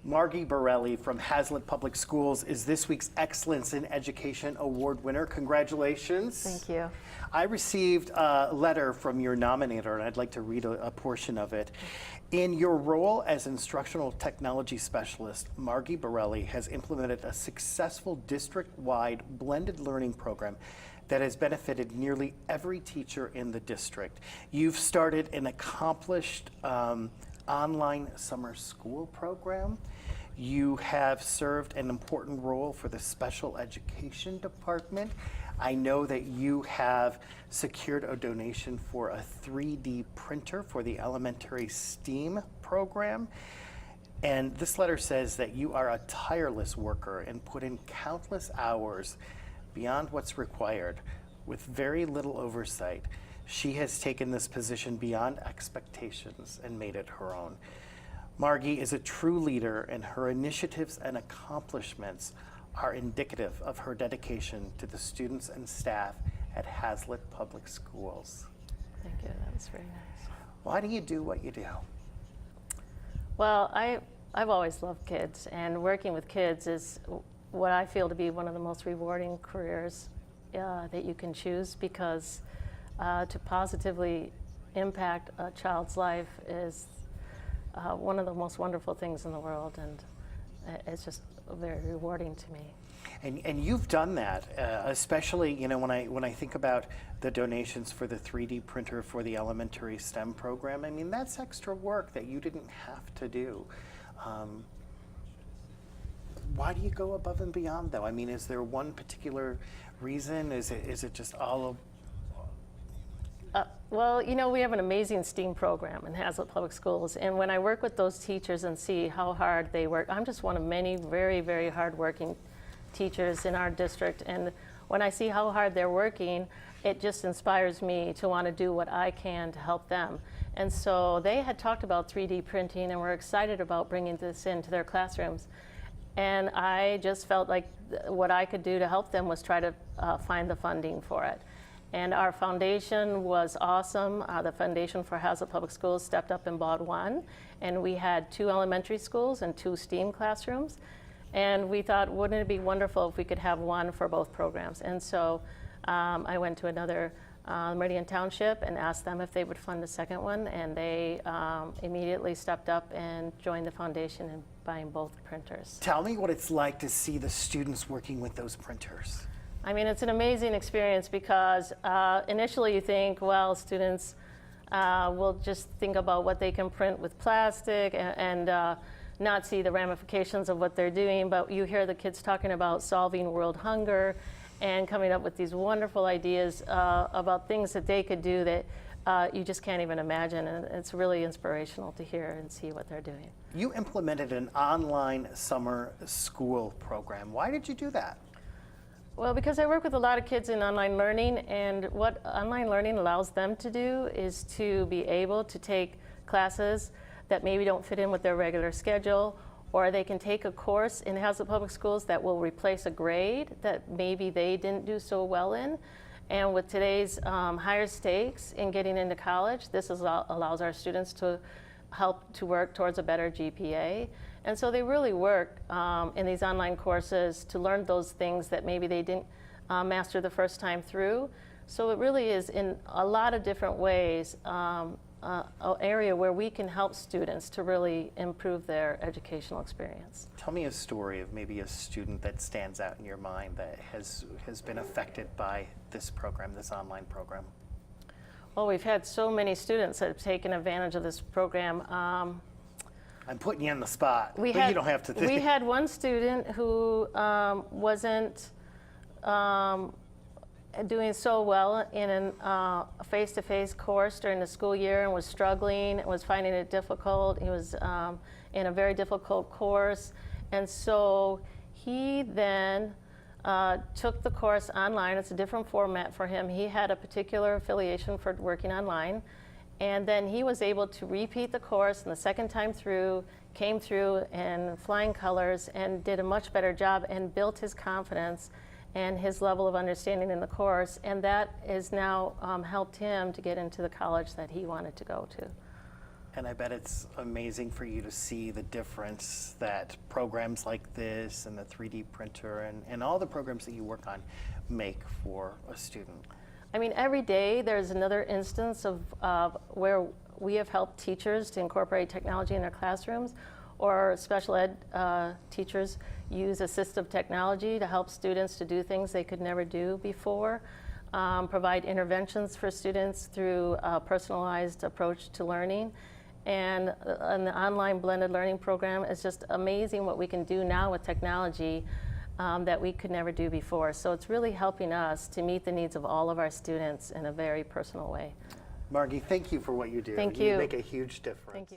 Margy Barile from Haslett Public Schools is this week's Excellence in Education Award winner. Congratulations. Thank you. I received a letter from your nominator, and I'd like to read a portion of it. In your role as instructional technology specialist, Margy Barile has implemented a successful district-wide blended learning program that has benefited nearly every teacher in the district. You've started an accomplished online summer school program. You have served an important role for the special education department. I know that you have secured a donation for a 3D printer for the elementary STEAM program. And this letter says that you are a tireless worker and put in countless hours beyond what's required. With very little oversight, she has taken this position beyond expectations and made it her own. Margy is a true leader, and her initiatives and accomplishments are indicative of her dedication to the students and staff at Haslett Public Schools. Thank you. That was very nice. Why do you do what you do? Well, I've always loved kids, and working with kids is what I feel to be one of the most rewarding careers that you can choose, because to positively impact a child's life is one of the most wonderful things in the world, and it's just very rewarding to me. And you've done that, especially, you know, when I think about the donations for the 3D printer for the elementary STEM program. I mean, that's extra work that you didn't have to do. Why do you go above and beyond, though? I mean, is there one particular reason? Is it just all of? Well, you know, we have an amazing STEAM program in Haslett Public Schools, and when I work with those teachers and see how hard they work, I'm just one of many very, very hard-working teachers in our district, and when I see how hard they're working, it just inspires me to want to do what I can to help them. And so they had talked about 3D printing, and were excited about bringing this into their classrooms. And I just felt like what I could do to help them was try to find the funding for it. And our foundation was awesome. The Foundation for Haslett Public Schools stepped up and bought one. And we had 2 elementary schools and 2 STEAM classrooms. And we thought, wouldn't it be wonderful if we could have one for both programs? And so I went to another Meridian Township and asked them if they would fund a second one. And they immediately stepped up and joined the foundation in buying both printers. Tell me what it's like to see the students working with those printers. I mean, it's an amazing experience, because initially you think, well, students will just think about what they can print with plastic and not see the ramifications of what they're doing, but you hear the kids talking about solving world hunger and coming up with these wonderful ideas about things that they could do that you just can't even imagine, and it's really inspirational to hear and see what they're doing. You implemented an online summer school program. Why did you do that? Well, because I work with a lot of kids in online learning, and what online learning allows them to do is to be able to take classes that maybe don't fit in with their regular schedule, or they can take a course in Haslett Public Schools that will replace a grade that maybe they didn't do so well in. And with today's higher stakes in getting into college, this allows our students to help to work towards a better GPA. And so they really work in these online courses to learn those things that maybe they didn't master the first time through. So it really is, in a lot of different ways, an area where we can help students to really improve their educational experience. Tell me a story of maybe a student that stands out in your mind that has been affected by this program, this online program. Well, we've had so many students that have taken advantage of this program. I'm putting you on the spot, but you don't have to think. We had one student who wasn't doing so well in a face-to-face course during the school year, and was struggling, was finding it difficult. He was in a very difficult course, and so he then took the course online. It's a different format for him. He had a particular affiliation for working online. And then he was able to repeat the course, and the second time through, came through in flying colors and did a much better job and built his confidence and his level of understanding in the course. And that has now helped him to get into the college that he wanted to go to. And I bet it's amazing for you to see the difference that programs like this and the 3D printer and all the programs that you work on make for a student. I mean, every day there's another instance of where we have helped teachers to incorporate technology in their classrooms, or special ed teachers use assistive technology to help students to do things they could never do before, provide interventions for students through a personalized approach to learning. And the online blended learning program is just amazing what we can do now with technology that we could never do before. So it's really helping us to meet the needs of all of our students in a very personal way. Margy, thank you for what you do. Thank you. You make a huge difference. Thank you.